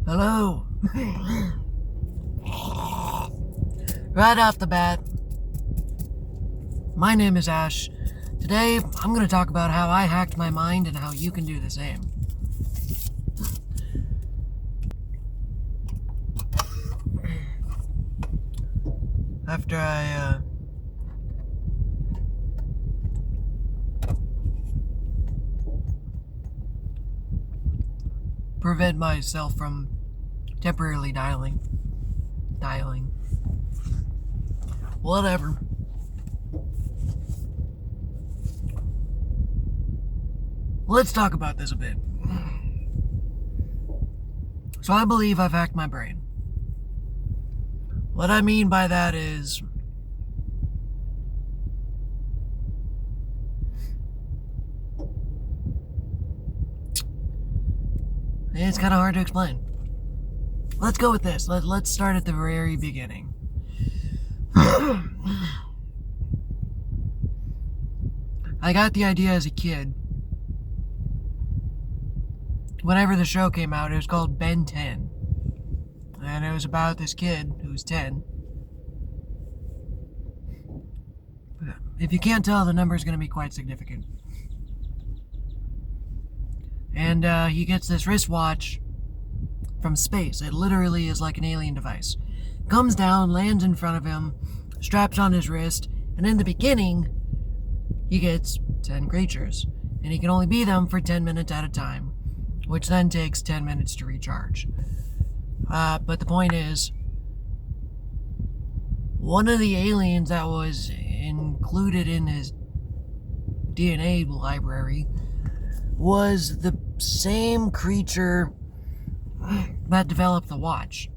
Hello. Right off the bat, my name is Ash. Today, I'm going to talk about how I hacked my mind and how you can do the same. After I prevent myself from temporarily dialing. Whatever. Let's talk about this a bit. So I believe I've hacked my brain. What I mean by that is it's kind of hard to explain. Let's go with this. Let's start at the very beginning. I got the idea as a kid. Whenever the show came out, it was called Ben 10. And it was about this kid who was 10. If you can't tell, the number is going to be quite significant. And he gets this wristwatch from space. It literally is like an alien device. Comes down, lands in front of him, straps on his wrist, and in the beginning, he gets 10 creatures. And he can only be them for 10 minutes at a time, which then takes 10 minutes to recharge. But the point is, one of the aliens that was included in his DNA library was the same creature that developed the watch.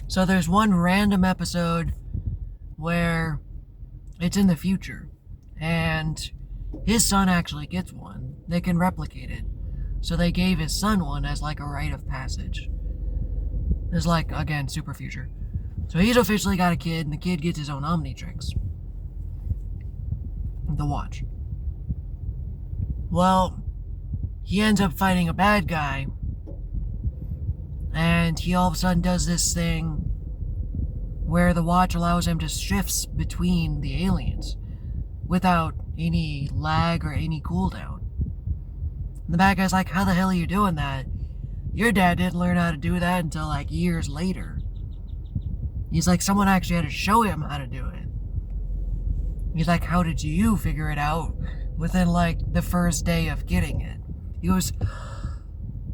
So there's one random episode where it's in the future, and his son actually gets one. They can replicate it. So they gave his son one as like a rite of passage. It's like, again, super future. So he's officially got a kid, and the kid gets his own Omnitrix. The watch. Well, he ends up fighting a bad guy, and he all of a sudden does this thing where the watch allows him to shift between the aliens without any lag or any cooldown. And the bad guy's like, how the hell are you doing that? Your dad didn't learn how to do that until like years later. He's like, someone actually had to show him how to do it. He's like, how did you figure it out within like the first day of getting it? He goes,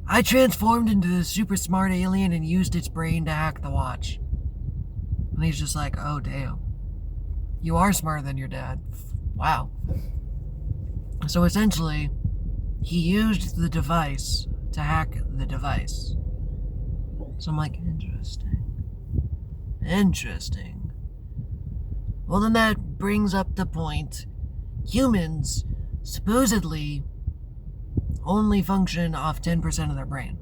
I transformed into this super smart alien and used its brain to hack the watch. And he's just like, oh damn. You are smarter than your dad. Wow. So essentially, he used the device to hack the device. So I'm like, Interesting. Well, then that brings up the point. Humans supposedly only function off 10% of their brain.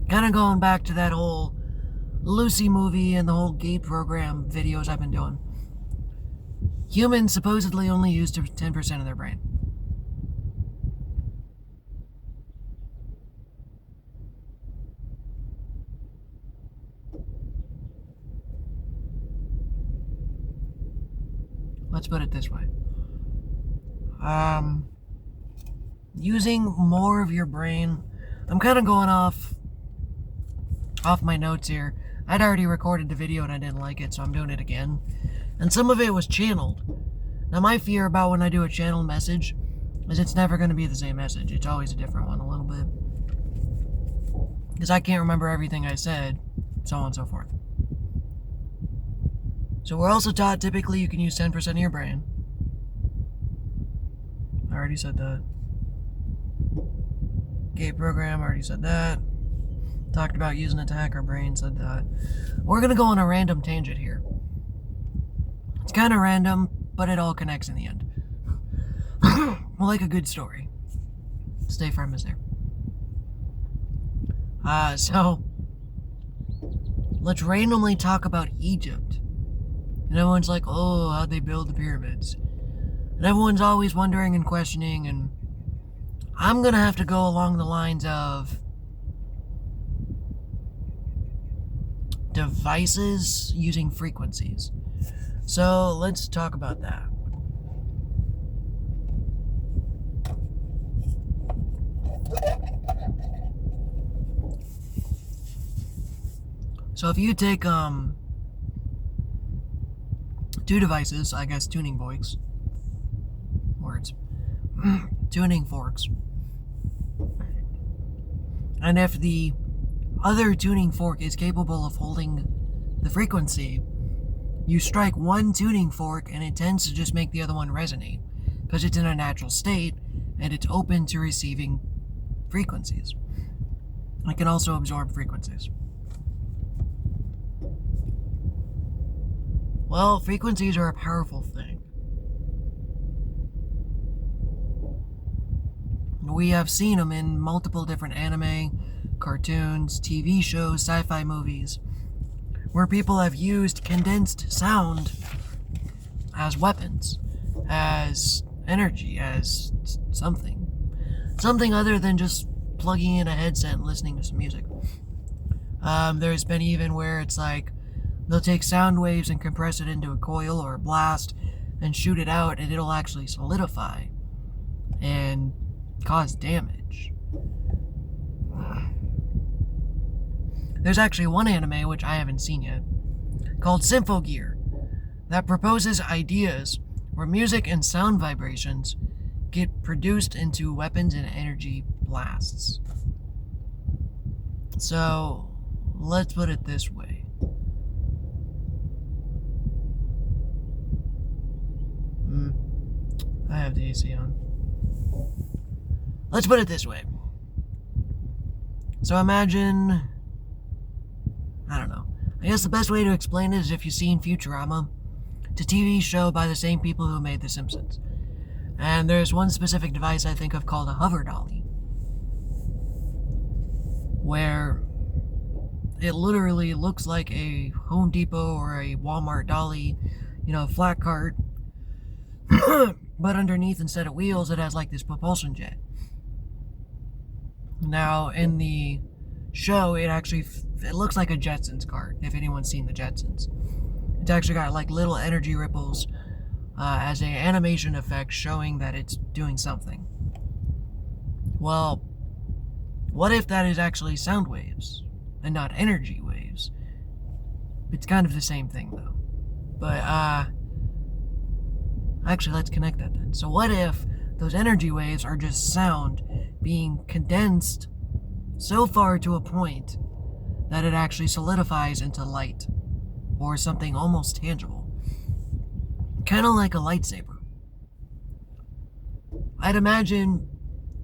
Kind of going back to that whole Lucy movie and the whole gate program videos I've been doing. Humans supposedly only use 10% of their brain. Let's put it this way. Using more of your brain. I'm kind of going off my notes here. I'd already recorded the video and I didn't like it, so I'm doing it again. And some of it was channeled. Now my fear about when I do a channeled message is it's never going to be the same message. It's always a different one a little bit. Because I can't remember everything I said, so on and so forth. So we're also taught typically you can use 10% of your brain. I already said that. Gate program, already said that. Talked about using it to hack our brain, said that. We're going to go on a random tangent here. It's kind of random, but it all connects in the end. Like a good story. Stay firm is there. So let's randomly talk about Egypt. And everyone's like, oh, how'd they build the pyramids? And everyone's always wondering and questioning, and I'm gonna have to go along the lines of devices using frequencies. So let's talk about that. So if you take two devices, I guess tuning forks, tuning forks, and if the other tuning fork is capable of holding the frequency, you strike one tuning fork and it tends to just make the other one resonate because it's in a natural state and it's open to receiving frequencies. It can also absorb frequencies. Well, frequencies are a powerful thing. We have seen them in multiple different anime, cartoons, TV shows, sci-fi movies, where people have used condensed sound as weapons, as energy, as something other than just plugging in a headset and listening to some music. There's been even where it's like they'll take sound waves and compress it into a coil or a blast and shoot it out, and it'll actually solidify and cause damage. There's actually one anime, which I haven't seen yet, called Symphogear, that proposes ideas where music and sound vibrations get produced into weapons and energy blasts. So, let's put it this way. I have the AC on. Let's put it this way. So imagine, I don't know. I guess the best way to explain it is if you've seen Futurama. It's a TV show by the same people who made The Simpsons. And there's one specific device I think of called a hover dolly, where it literally looks like a Home Depot or a Walmart dolly, flat cart, but underneath, instead of wheels, it has like this propulsion jet. Now, in the show, it looks like a Jetsons cart, if anyone's seen the Jetsons. It's actually got like little energy ripples as an animation effect showing that it's doing something. Well, what if that is actually sound waves and not energy waves? It's kind of the same thing though. But actually, let's connect that then. So what if those energy waves are just sound being condensed so far to a point that it actually solidifies into light or something almost tangible? Kind of like a lightsaber. I'd imagine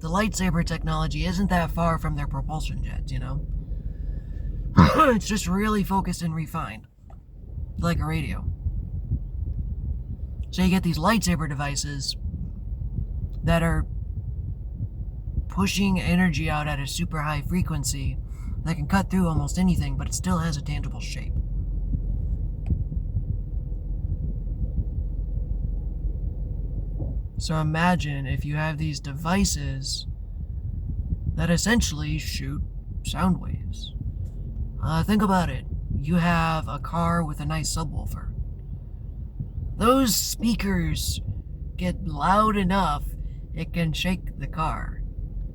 the lightsaber technology isn't that far from their propulsion jets, It's just really focused and refined, like a radio. So you get these lightsaber devices that are pushing energy out at a super high frequency that can cut through almost anything, but it still has a tangible shape. So imagine if you have these devices that essentially shoot sound waves. Think about it. You have a car with a nice subwoofer. Those speakers get loud enough, it can shake the car.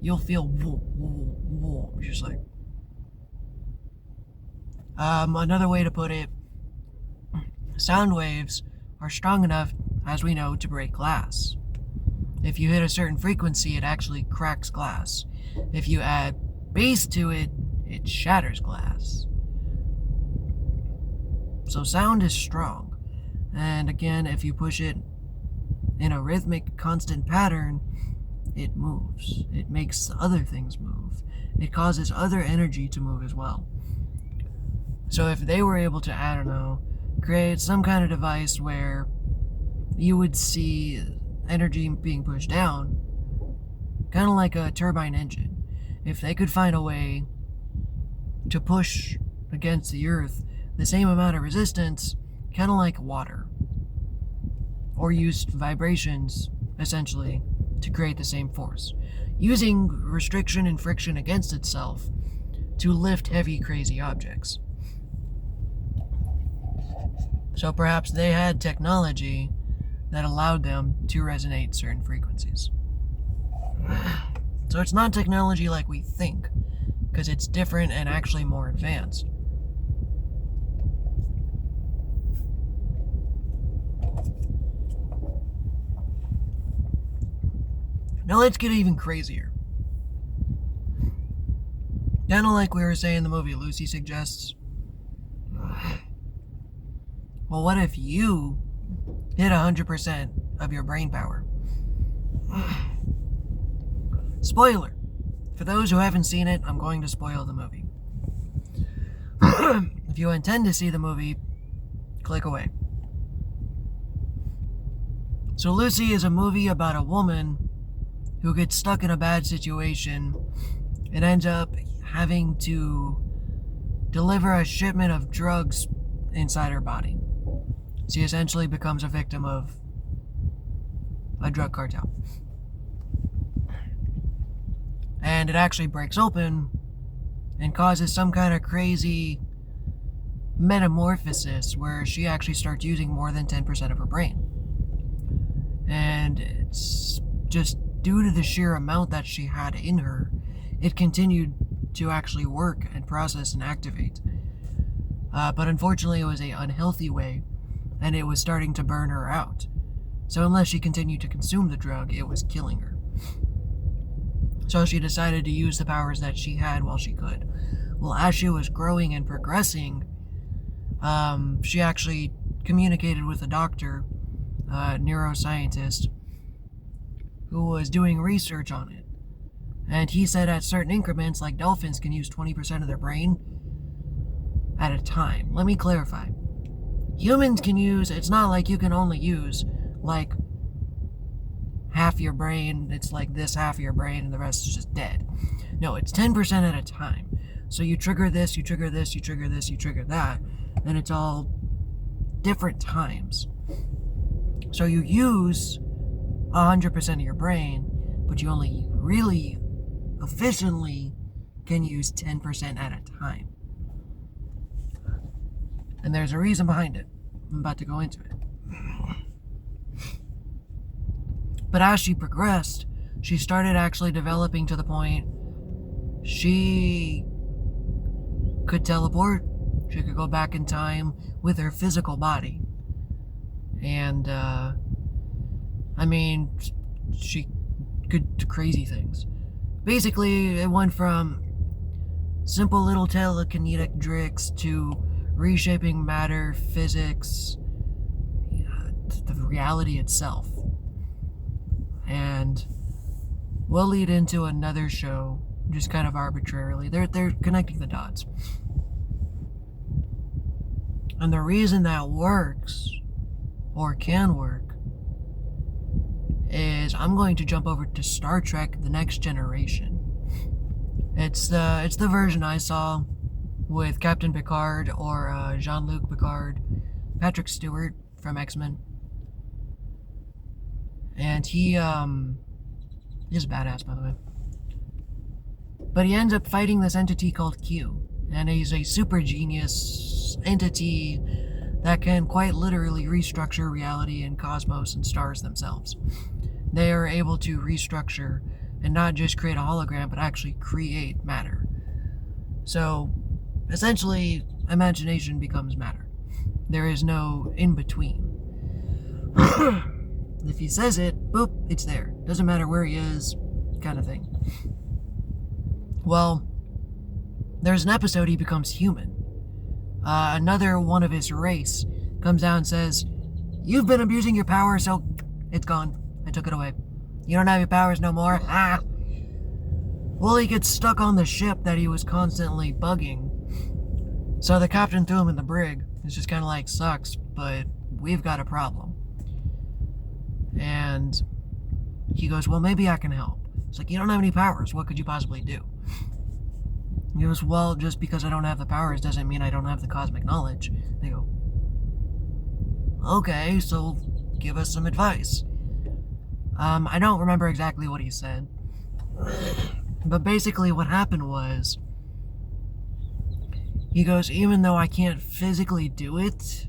You'll feel whoa, whoa, whoa, just like. Another way to put it, sound waves are strong enough, as we know, to break glass. If you hit a certain frequency, it actually cracks glass. If you add bass to it, it shatters glass. So sound is strong. And again, if you push it in a rhythmic, constant pattern, it moves. It makes other things move. It causes other energy to move as well. So if they were able to, create some kind of device where you would see energy being pushed down, kind of like a turbine engine. If they could find a way to push against the earth the same amount of resistance, kind of like water, or use vibrations, essentially, to create the same force. using restriction and friction against itself to lift heavy, crazy objects. So perhaps they had technology that allowed them to resonate certain frequencies. So it's not technology like we think, because it's different and actually more advanced. Now let's get even crazier. Kind of like we were saying in the movie Lucy suggests. Well, what if you hit 100% of your brain power? Spoiler. For those who haven't seen it, I'm going to spoil the movie. If you intend to see the movie, click away. So Lucy is a movie about a woman who gets stuck in a bad situation and ends up having to deliver a shipment of drugs inside her body. She essentially becomes a victim of a drug cartel. And it actually breaks open and causes some kind of crazy metamorphosis where she actually starts using more than 10% of her brain. And it's just due to the sheer amount that she had in her, it continued to actually work and process and activate. But unfortunately, it was an unhealthy way, and it was starting to burn her out. So unless she continued to consume the drug, it was killing her. So she decided to use the powers that she had while she could. Well, as she was growing and progressing, she actually communicated with a doctor, a neuroscientist, who was doing research on it. And he said at certain increments, like dolphins can use 20% of their brain at a time. Let me clarify. Humans can use, it's not like you can only use like half your brain, it's like this half of your brain and the rest is just dead. No, it's 10% at a time. So you trigger this, you trigger this, you trigger this, you trigger that, and it's all different times. So you use 100% of your brain, but you only really efficiently can use 10% at a time. And there's a reason behind it. I'm about to go into it. But as she progressed, she started actually developing to the point she could teleport. She could go back in time with her physical body. And, she could do crazy things. Basically, it went from simple little telekinetic tricks to reshaping matter, physics, the reality itself. And we'll lead into another show, just kind of arbitrarily. They're connecting the dots. And the reason that works, or can work, is I'm going to jump over to Star Trek: The Next Generation. It's the version I saw with Captain Picard or Jean-Luc Picard, Patrick Stewart from X-Men. And he's a badass, by the way. But he ends up fighting this entity called Q. And he's a super genius entity that can quite literally restructure reality and cosmos and stars themselves. They are able to restructure and not just create a hologram, but actually create matter. So, essentially, imagination becomes matter. There is no in-between. If he says it, boop, it's there. Doesn't matter where he is, kind of thing. Well, there's an episode he becomes human. Another one of his race comes down and says, "You've been abusing your power, so it's gone. I took it away. You don't have your powers no more." Ah! Well, he gets stuck on the ship that he was constantly bugging. So the captain threw him in the brig. It's just kind of like, sucks, but we've got a problem. And he goes, "Well, maybe I can help." It's like, "You don't have any powers. What could you possibly do?" He goes, "Well, just because I don't have the powers doesn't mean I don't have the cosmic knowledge." They go, "Okay, so give us some advice." I don't remember exactly what he said, But basically what happened was, he goes, even though I can't physically do it,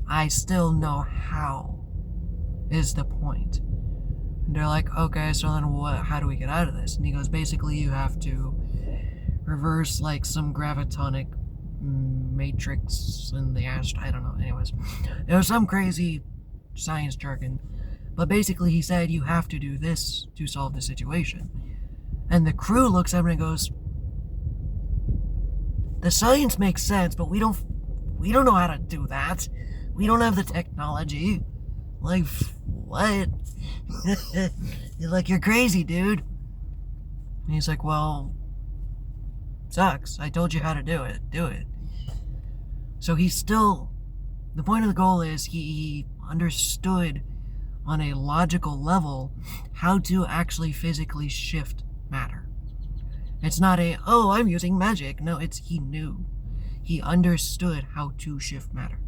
I still know how, is the point. And they're like, okay, so then how do we get out of this? And he goes, basically you have to reverse like some gravitonic matrix in the I don't know. Anyways, it was some crazy science jargon. But basically he said you have to do this to solve the situation. And the crew looks at him and goes, the science makes sense, but we don't know how to do that. We don't have the technology. Like, what? You're like, you're crazy, dude. And he's like, well, sucks. I told you how to do it. Do it. So he's still, the point of the goal is he understood on a logical level how to actually physically shift matter. It's not a, oh, I'm using magic. No, it's he knew. He understood how to shift matter.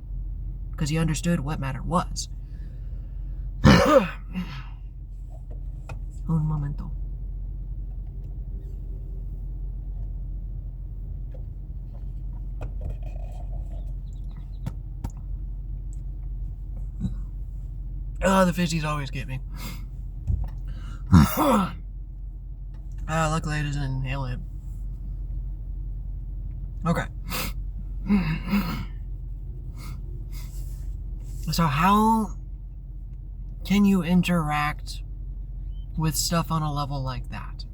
Because he understood what matter was. Un momento. Oh, the fishies always get me. Luckily I didn't inhale it. Okay. So how can you interact with stuff on a level like that?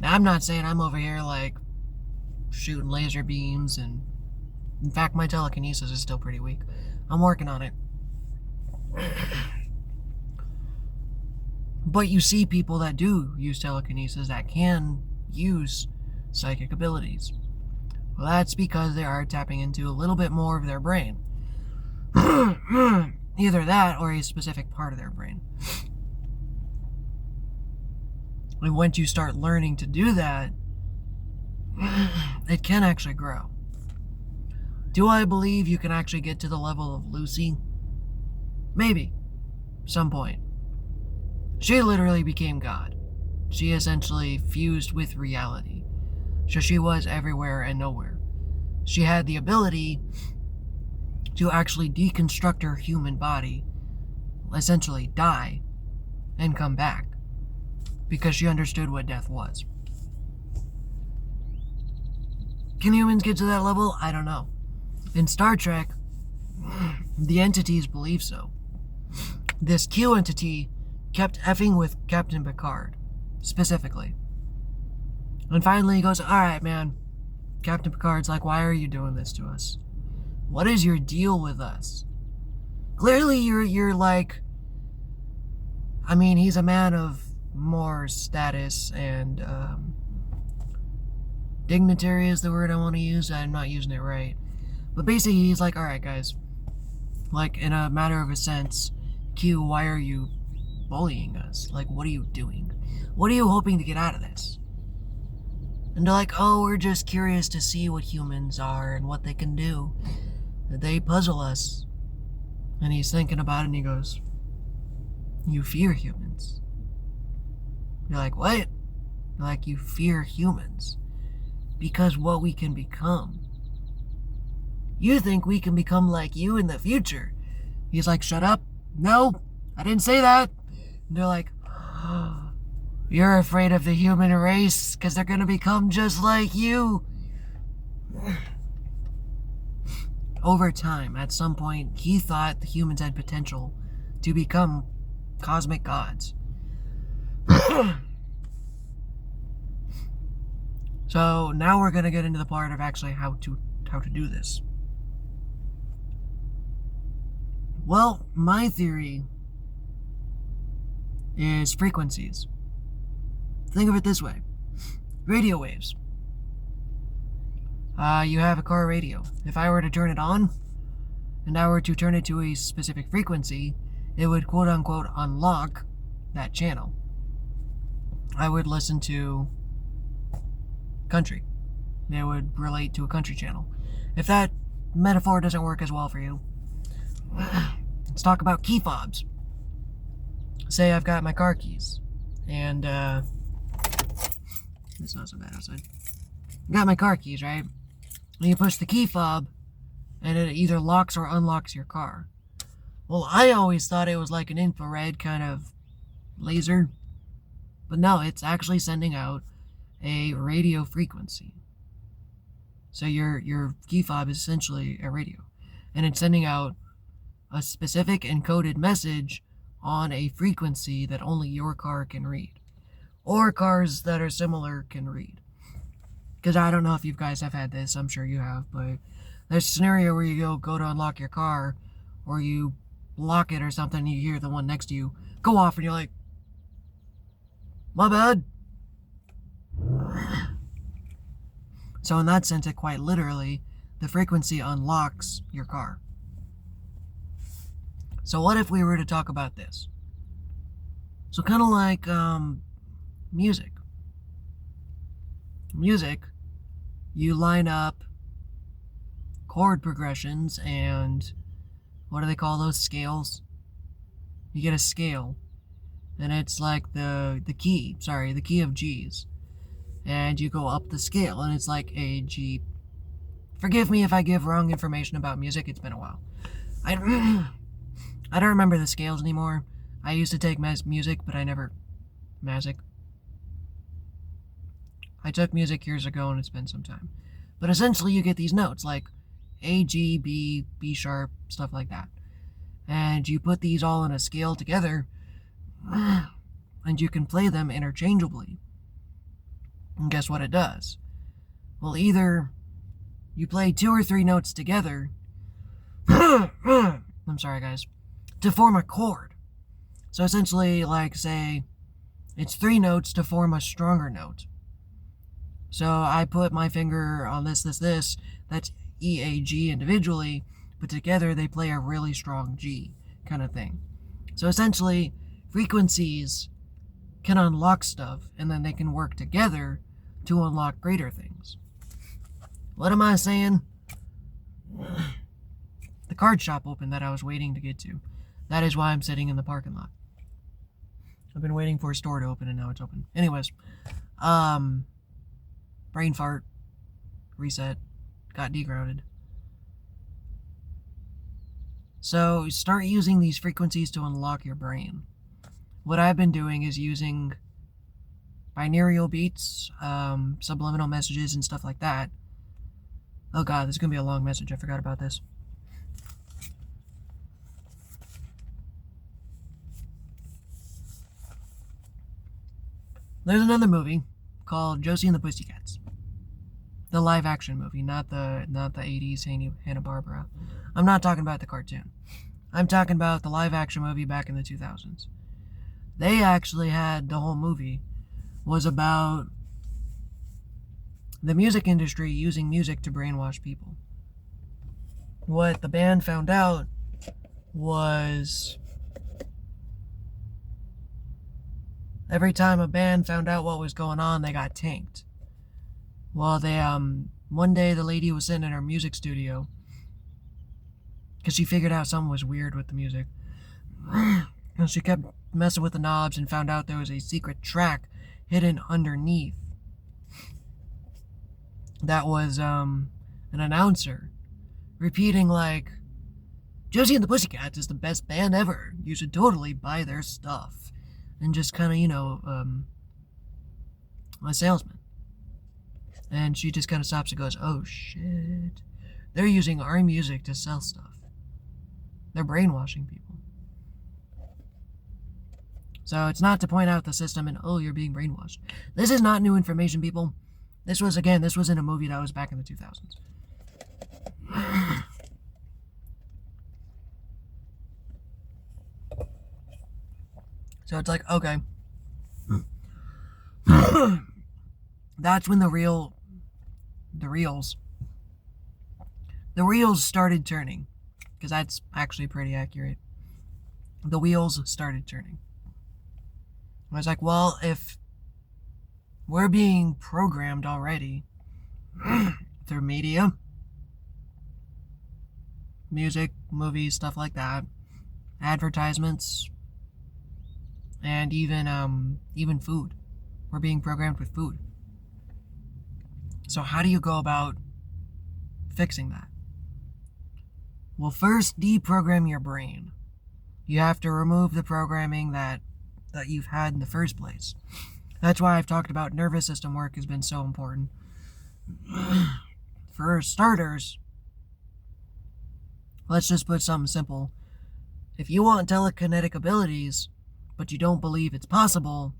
Now, I'm not saying I'm over here like shooting laser beams, and in fact my telekinesis is still pretty weak. I'm working on it. But you see people that do use telekinesis that can use psychic abilities. Well, that's because they are tapping into a little bit more of their brain. Either that or a specific part of their brain. And once you start learning to do that, it can actually grow. Do I believe you can actually get to the level of Lucy? Maybe. Some point. She literally became God. She essentially fused with reality. So she was everywhere and nowhere. She had the ability to actually deconstruct her human body, essentially die, and come back. Because she understood what death was. Can humans get to that level? I don't know. In Star Trek, the entities believe so. This Q entity kept effing with Captain Picard, specifically. And finally he goes, alright man. Captain Picard's like, why are you doing this to us? What is your deal with us? Clearly you're like, I mean, he's a man of more status and dignitary is the word I want to use. I'm not using it right. But basically he's like, alright guys, like in a matter of a sense, Q, why are you bullying us? Like, what are you doing? What are you hoping to get out of this? And they're like, oh, we're just curious to see what humans are and what they can do. They puzzle us. And he's thinking about it and he goes, you fear humans. You're like, what? You're like, you fear humans. Because what we can become. You think we can become like you in the future. He's like, shut up. No, I didn't say that. And they're like, oh, you're afraid of the human race because they're going to become just like you. Over time, at some point, he thought the humans had potential to become cosmic gods. So now we're going to get into the part of actually how to do this. Well, my theory is frequencies. Think of it this way. Radio waves. You have a car radio. If I were to turn it on, and I were to turn it to a specific frequency, it would quote-unquote unlock that channel. I would listen to country. It would relate to a country channel. If that metaphor doesn't work as well for you, let's talk about key fobs. Say I've got my car keys, And, it's not so bad outside. Got my car keys, right? And you push the key fob, and it either locks or unlocks your car. Well, I always thought it was like an infrared kind of laser, but no, it's actually sending out a radio frequency. So your key fob is essentially a radio, and it's sending out a specific encoded message on a frequency that only your car can read, or cars that are similar can read. Because I don't know if you guys have had this, I'm sure you have, but there's a scenario where you go to unlock your car, or you lock it or something, and you hear the one next to you go off, and you're like, my bad. So in that sense, it quite literally, the frequency unlocks your car. So what if we were to talk about this? So kind of like music. Music, you line up chord progressions and what do they call those? Scales? You get a scale, and it's like the key of G's. And you go up the scale, and it's like A, G. Forgive me if I give wrong information about music, it's been a while. I don't remember the scales anymore. I used to take music, but I never... Magic. I took music years ago, and it's been some time. But essentially, you get these notes, like A, G, B, B sharp, stuff like that. And you put these all in a scale together, and you can play them interchangeably. And guess what it does? Well, either you play 2 or 3 notes together, I'm sorry guys, to form a chord. So essentially, like, say, it's 3 notes to form a stronger note. So I put my finger on this, that's E, A, G individually, but together they play a really strong G kind of thing. So essentially, frequencies can unlock stuff, and then they can work together to unlock greater things. What am I saying? The card shop opened that I was waiting to get to. That is why I'm sitting in the parking lot. I've been waiting for a store to open, and now it's open. Anyways, brain fart, reset, got degrounded. So start using these frequencies to unlock your brain. What I've been doing is using binaural beats, subliminal messages, and stuff like that. Oh god, this is going to be a long message. I forgot about this. There's another movie called Josie and the Pussycats. The live action movie, not the 80s Hanna-Barbera. I'm not talking about the cartoon. I'm talking about the live action movie back in the 2000s. They actually had, the whole movie was about the music industry using music to brainwash people. What the band found out was every time a band found out what was going on, they got tanked. Well, they, one day the lady was sitting in her music studio because she figured out something was weird with the music. And she kept messing with the knobs and found out there was a secret track hidden underneath. That was, an announcer repeating like, Josie and the Pussycats is the best band ever. You should totally buy their stuff. And just kind of, a salesman. And she just kind of stops and goes, oh shit. They're using our music to sell stuff. They're brainwashing people. So it's not to point out the system and, oh, you're being brainwashed. This is not new information, people. This was in a movie that was back in the 2000s. So it's like, okay. That's when the reels started turning. Because that's actually pretty accurate. The wheels started turning. I was like, well, if we're being programmed already through media, music, movies, stuff like that, advertisements, and even food. We're being programmed with food. So how do you go about fixing that? Well, first, deprogram your brain. You have to remove the programming that you've had in the first place. That's why I've talked about nervous system work has been so important. For starters, let's just put something simple. If you want telekinetic abilities, but you don't believe it's possible,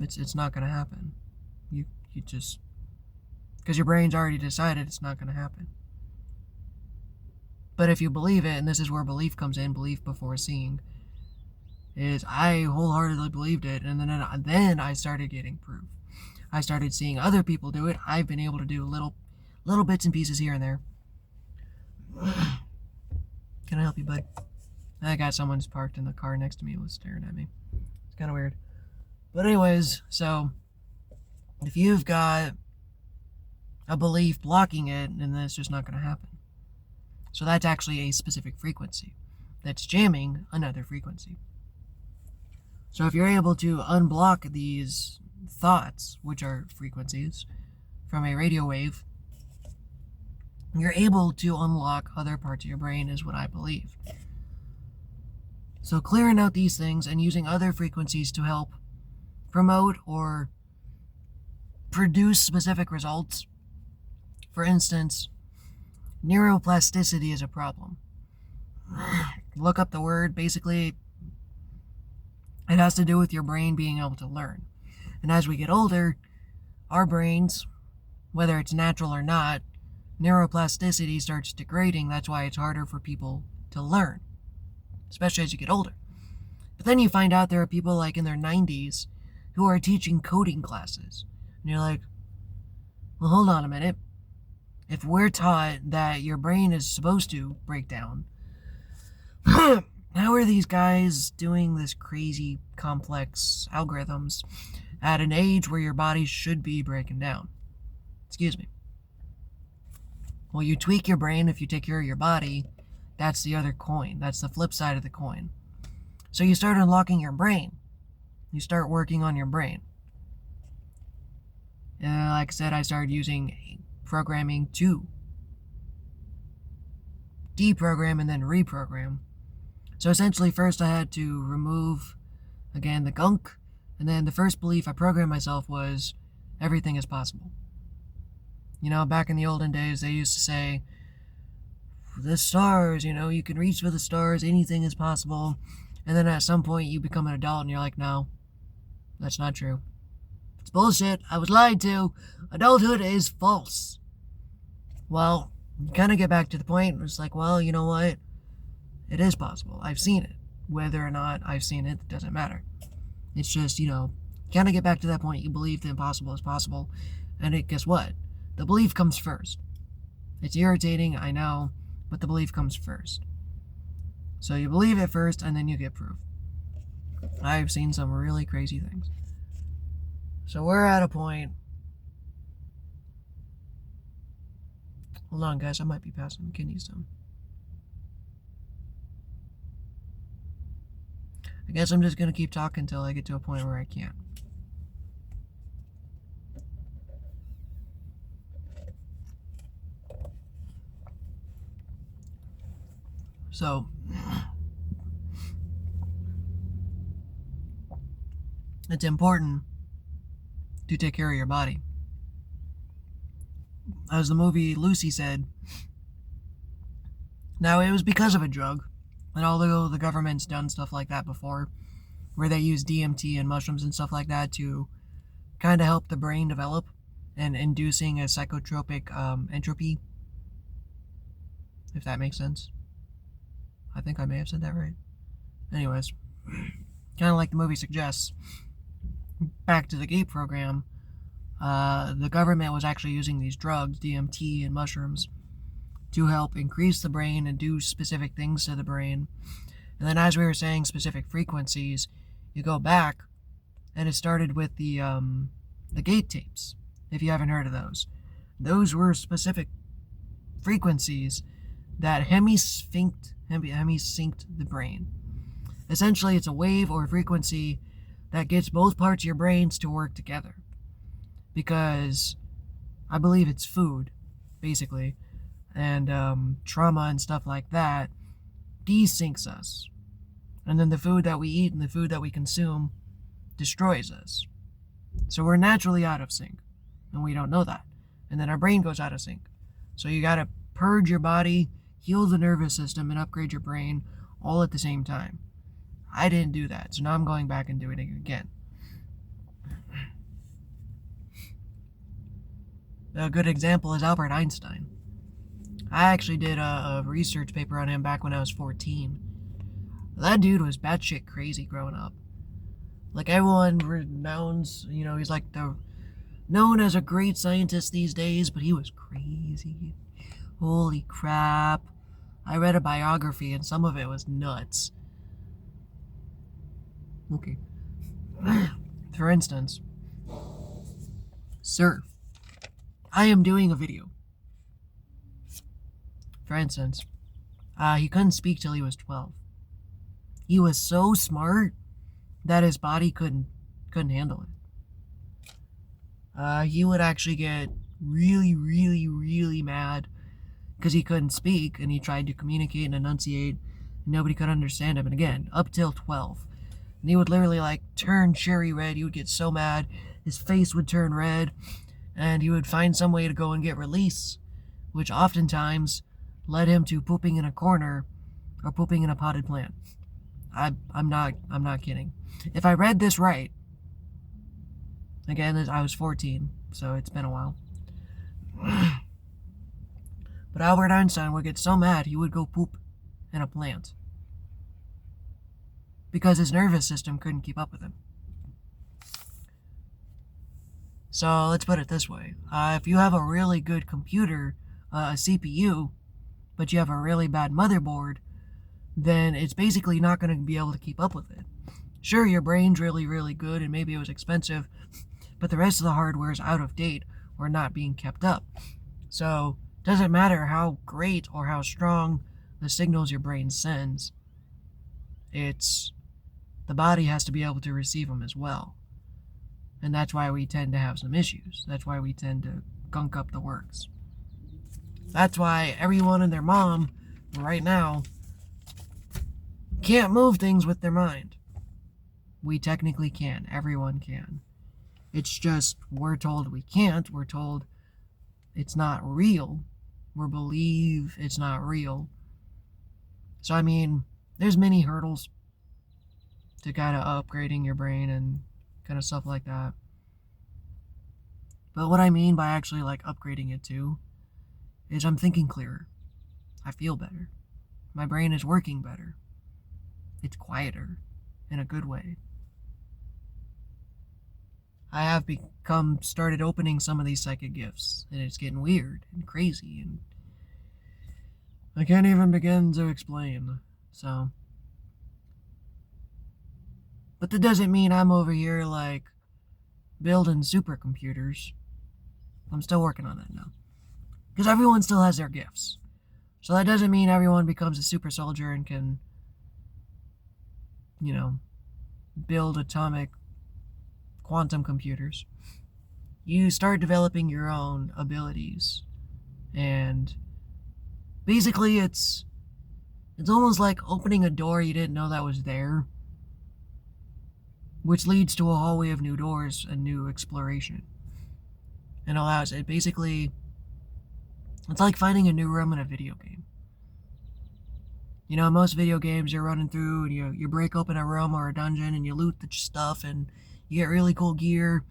it's not going to happen. You just, because your brain's already decided it's not going to happen. But if you believe it, and this is where belief comes in, belief before seeing, is I wholeheartedly believed it, and then I started getting proof. I started seeing other people do it. I've been able to do little bits and pieces here and there. Can I help you, bud? I got someone's parked in the car next to me, was staring at me. It's kind of weird. But anyways, so if you've got a belief blocking it, then it's just not going to happen. So that's actually a specific frequency that's jamming another frequency. So if you're able to unblock these thoughts, which are frequencies, from a radio wave, you're able to unlock other parts of your brain, is what I believe. So clearing out these things and using other frequencies to help promote or produce specific results. For instance, neuroplasticity is a problem. Look up the word. Basically, it has to do with your brain being able to learn. And as we get older, our brains, whether it's natural or not, neuroplasticity starts degrading. That's why it's harder for people to learn, especially as you get older. But then you find out there are people like in their 90s who are teaching coding classes. And you're like, well, hold on a minute. If we're taught that your brain is supposed to break down, how are these guys doing this crazy complex algorithms at an age where your body should be breaking down? Excuse me. Well, you tweak your brain if you take care of your body. That's the other coin. That's the flip side of the coin. So you start unlocking your brain. You start working on your brain. And like I said, I started using programming to deprogram and then reprogram. So essentially, first I had to remove, again, the gunk. And then the first belief I programmed myself was everything is possible. You know, back in the olden days, they used to say, the stars, you can reach for the stars, anything is possible. And then at some point you become an adult and you're like, no, that's not true. It's bullshit. I was lied to. Adulthood is false. Well, you kind of get back to the point. It's like, well, you know what? It is possible. I've seen it. Whether or not I've seen it doesn't matter. It's just, kind of get back to that point. You believe the impossible is possible. And guess what? The belief comes first. It's irritating, I know, but the belief comes first. So you believe it first, and then you get proof. I've seen some really crazy things. So we're at a point. Hold on, guys. I might be passing the kidney stone. I guess I'm just going to keep talking until I get to a point where I can't. So, it's important to take care of your body. As the movie Lucy said, now it was because of a drug, and although the government's done stuff like that before, where they use DMT and mushrooms and stuff like that to kind of help the brain develop and inducing a psychotropic entropy, if that makes sense. I think I may have said that right. Anyways, kind of like the movie suggests, back to the GATE program, the government was actually using these drugs, DMT and mushrooms, to help increase the brain and do specific things to the brain. And then, as we were saying, specific frequencies, you go back, and it started with the GATE tapes, if you haven't heard of those. Those were specific frequencies that hemi-synced the brain. Essentially, it's a wave or frequency that gets both parts of your brains to work together. Because I believe it's food, basically, and trauma and stuff like that desyncs us. And then the food that we eat and the food that we consume destroys us. So we're naturally out of sync, and we don't know that. And then our brain goes out of sync. So you gotta purge your body, heal the nervous system, and upgrade your brain all at the same time. I didn't do that, so now I'm going back and doing it again. A good example is Albert Einstein. I actually did a research paper on him back when I was 14. That dude was batshit crazy growing up. Like, everyone renounce, he's like known as a great scientist these days, but he was crazy. Holy crap. I read a biography and some of it was nuts. Okay. For instance, surf. I am doing a video. For instance, he couldn't speak till he was 12. He was so smart that his body couldn't handle it. He would actually get really, really, really mad because he couldn't speak and he tried to communicate and enunciate. Nobody could understand him. And again, up till 12. And he would literally turn cherry red. He would get so mad. His face would turn red. And he would find some way to go and get release, which oftentimes led him to pooping in a corner or pooping in a potted plant. I'm not kidding. If I read this right, again, I was 14, so it's been a while. But Albert Einstein would get so mad he would go poop in a plant because his nervous system couldn't keep up with him. So let's put it this way. If you have a really good computer, a CPU, but you have a really bad motherboard, then it's basically not going to be able to keep up with it. Sure, your brain's really, really good and maybe it was expensive, but the rest of the hardware is out of date or not being kept up. So it doesn't matter how great or how strong the signals your brain sends. The body has to be able to receive them as well. And that's why we tend to have some issues. That's why we tend to gunk up the works. That's why everyone and their mom, right now, can't move things with their mind. We technically can. Everyone can. It's just, we're told we can't. We're told it's not real. We believe it's not real. So, there's many hurdles to kind of upgrading your brain and kind of stuff like that. But what I mean by actually upgrading it too is I'm thinking clearer. I feel better. My brain is working better. It's quieter in a good way. I have started opening some of these psychic gifts, and it's getting weird and crazy, and I can't even begin to explain. So, but that doesn't mean I'm over here building supercomputers. I'm still working on that now. Because everyone still has their gifts. So that doesn't mean everyone becomes a super soldier and can, build atomic quantum computers. You start developing your own abilities. And basically it's almost like opening a door you didn't know that was there, which leads to a hallway of new doors and new exploration. And allows it. Basically, it's like finding a new room in a video game. In most video games, you're running through and you break open a room or a dungeon and you loot the stuff and you get really cool gear.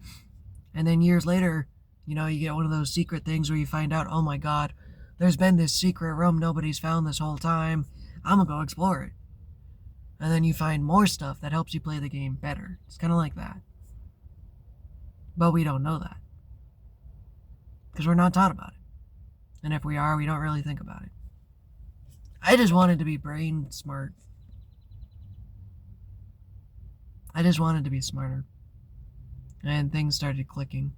And then years later, you get one of those secret things where you find out, oh my god, there's been this secret room nobody's found this whole time. I'm gonna go explore it. And then you find more stuff that helps you play the game better. It's kind of like that. But we don't know that. Because we're not taught about it. And if we are, we don't really think about it. I just wanted to be brain smart. I just wanted to be smarter. And things started clicking.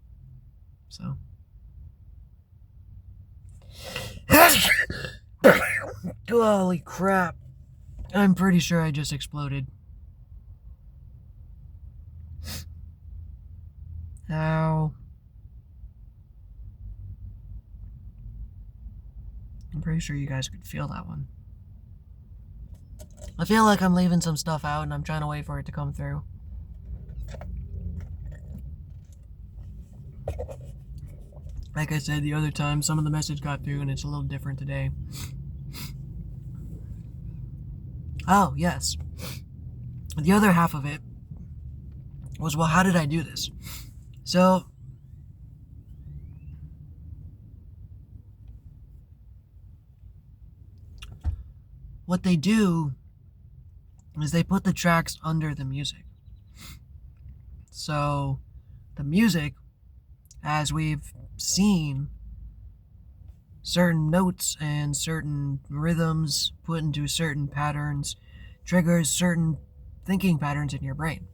So. Holy crap. I'm pretty sure I just exploded. Now, I'm pretty sure you guys could feel that one. I feel like I'm leaving some stuff out and I'm trying to wait for it to come through. Like I said the other time, some of the message got through and it's a little different today. Oh, yes. The other half of it was, well, how did I do this? So, what they do is they put the tracks under the music. So, the music, as we've seen, certain notes and certain rhythms put into certain patterns triggers certain thinking patterns in your brain.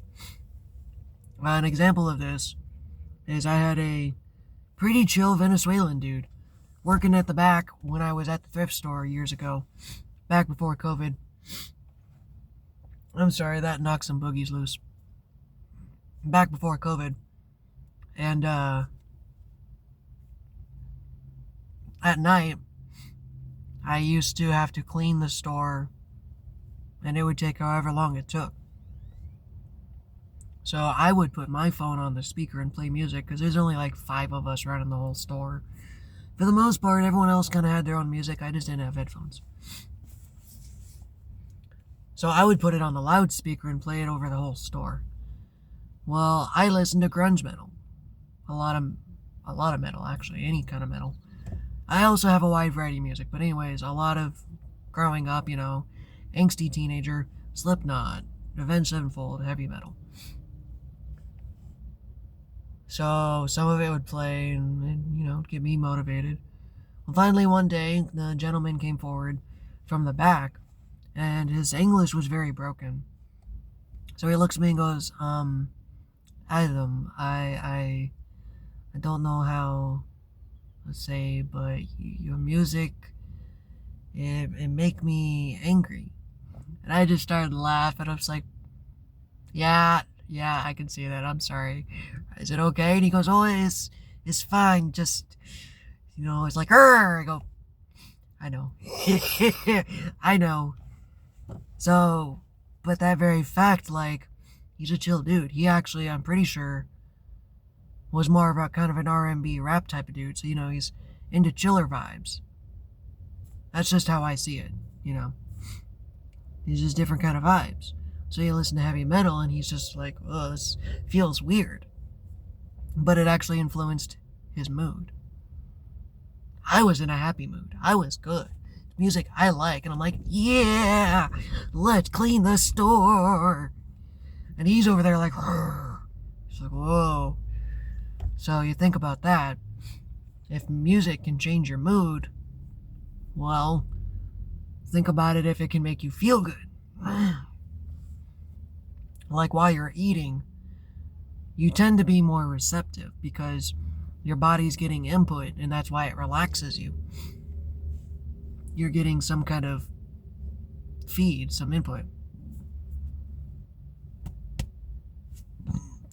An example of this is I had a pretty chill Venezuelan dude working at the back when I was at the thrift store years ago, back before COVID. I'm sorry, that knocked some boogies loose. Back before COVID. And at night, I used to have to clean the store, and it would take however long it took. So I would put my phone on the speaker and play music, because there's only like 5 of us running the whole store. For the most part, everyone else kind of had their own music. I just didn't have headphones. So I would put it on the loudspeaker and play it over the whole store. Well, I listen to grunge metal. A lot of metal, actually, any kind of metal. I also have a wide variety of music, but anyways, a lot of growing up, angsty teenager, Slipknot, Avenged Sevenfold, heavy metal. So some of it would play and get me motivated. Well, finally one day, the gentleman came forward from the back, and his English was very broken. So he looks at me and goes, Adam, I don't know how to say, but your music, it make me angry. And I just started laughing. I was like, yeah, I can see that. I'm sorry. Is it okay? And he goes, oh, it's fine. Just, it's like, I go, I know. I know. So, but that very fact, like, he's a chill dude. He actually, I'm pretty sure, was more of a kind of an R&B rap type of dude. So, he's into chiller vibes. That's just how I see it, He's just different kind of vibes. So you listen to heavy metal and he's just like, oh, this feels weird. But it actually influenced his mood. I was in a happy mood. I was good. Music I like. And I'm like, yeah, let's clean the store. And he's over there like, it's like, whoa. So you think about that. If music can change your mood, well, think about it if it can make you feel good. Like while you're eating, you tend to be more receptive because your body's getting input, and that's why it relaxes you. You're getting some kind of feed, some input.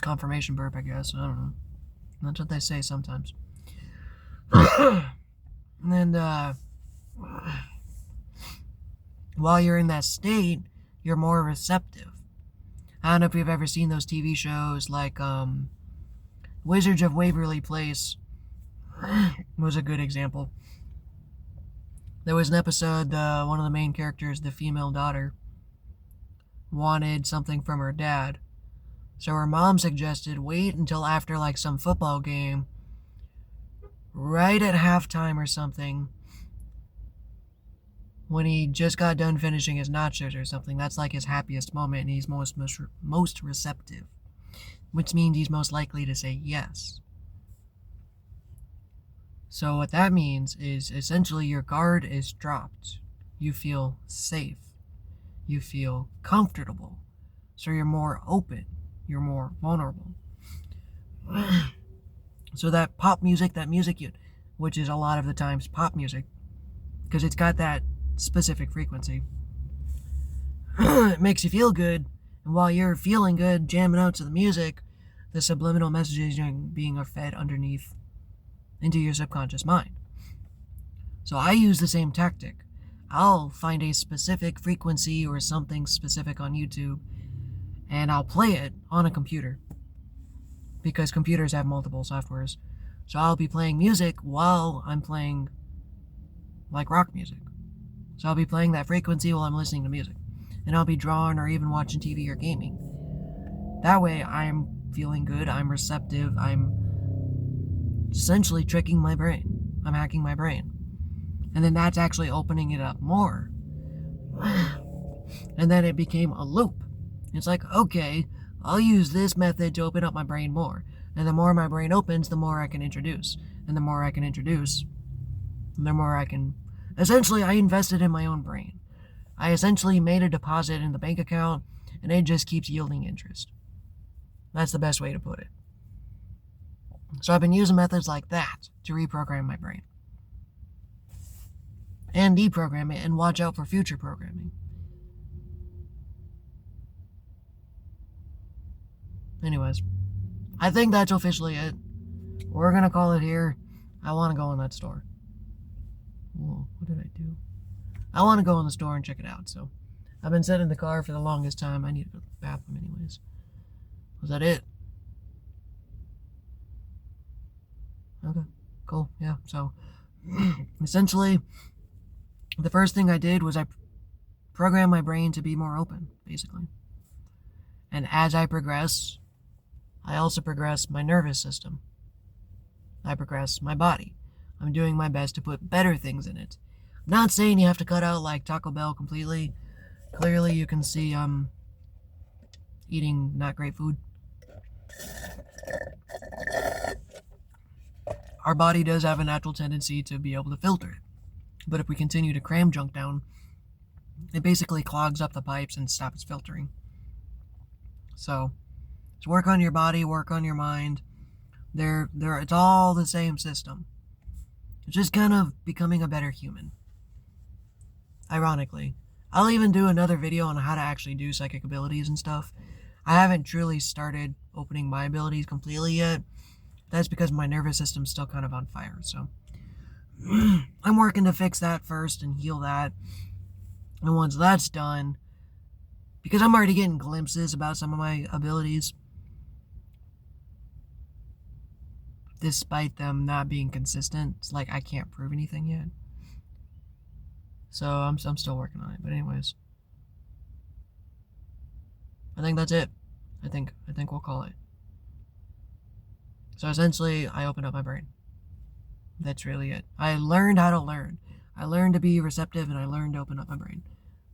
Confirmation burp, I guess. I don't know. That's what they say sometimes. And while you're in that state, you're more receptive. I don't know if you've ever seen those TV shows like Wizards of Waverly Place was a good example. There was an episode, one of the main characters, the female daughter, wanted something from her dad. So her mom suggested wait until after like some football game, right at halftime or something, when he just got done finishing his nachos or something. That's like his happiest moment, and he's most receptive, which means he's most likely to say yes. So what that means is essentially your guard is dropped. You feel safe. You feel comfortable. So you're more open. You're more vulnerable. So that pop music, which is a lot of the times pop music, because it's got that specific frequency, it makes you feel good. And while you're feeling good, jamming out to the music, the subliminal messages being fed underneath into your subconscious mind. So I use the same tactic. I'll find a specific frequency or something specific on YouTube, and I'll play it on a computer, because computers have multiple softwares. So I'll be playing music while I'm playing like rock music. So I'll be playing that frequency while I'm listening to music. And I'll be drawing or even watching TV or gaming. That way I'm feeling good, I'm receptive, I'm essentially tricking my brain. I'm hacking my brain. And then that's actually opening it up more. And then it became a loop. It's like, okay, I'll use this method to open up my brain more. And the more my brain opens, the more I can introduce. And the more I can introduce, the more I can... Essentially, I invested in my own brain. I essentially made a deposit in the bank account, and it just keeps yielding interest. That's the best way to put it. So I've been using methods like that to reprogram my brain. And deprogram it, and watch out for future programming. Anyways, I think that's officially it. We're gonna call it here. I want to go in that store. Whoa, what did I do? I want to go in the store and check it out, so I've been sitting in the car for the longest time. I need to go to the bathroom anyways. Was that it? Okay, cool, yeah, so essentially the first thing I did was I programmed my brain to be more open, basically. And as I progress, I also progress my nervous system. I progress my body. I'm doing my best to put better things in it. I'm not saying you have to cut out like Taco Bell completely. Clearly you can see eating not great food. Our body does have a natural tendency to be able to filter it. But if we continue to cram junk down, it basically clogs up the pipes and stops filtering. So work on your body, work on your mind. It's all the same system. It's just kind of becoming a better human. Ironically. I'll even do another video on how to actually do psychic abilities and stuff. I haven't truly started opening my abilities completely yet. That's because my nervous system's still kind of on fire, so I'm working to fix that first and heal that. And once that's done, because I'm already getting glimpses about some of my abilities, despite them not being consistent, it's like I can't prove anything yet. So I'm still working on it. But anyways, I think that's it. I think we'll call it. So essentially, I opened up my brain. That's really it. I learned how to learn. I learned to be receptive, and I learned to open up my brain.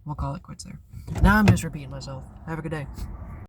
We'll call it quits there. Now I'm just repeating myself. Have a good day.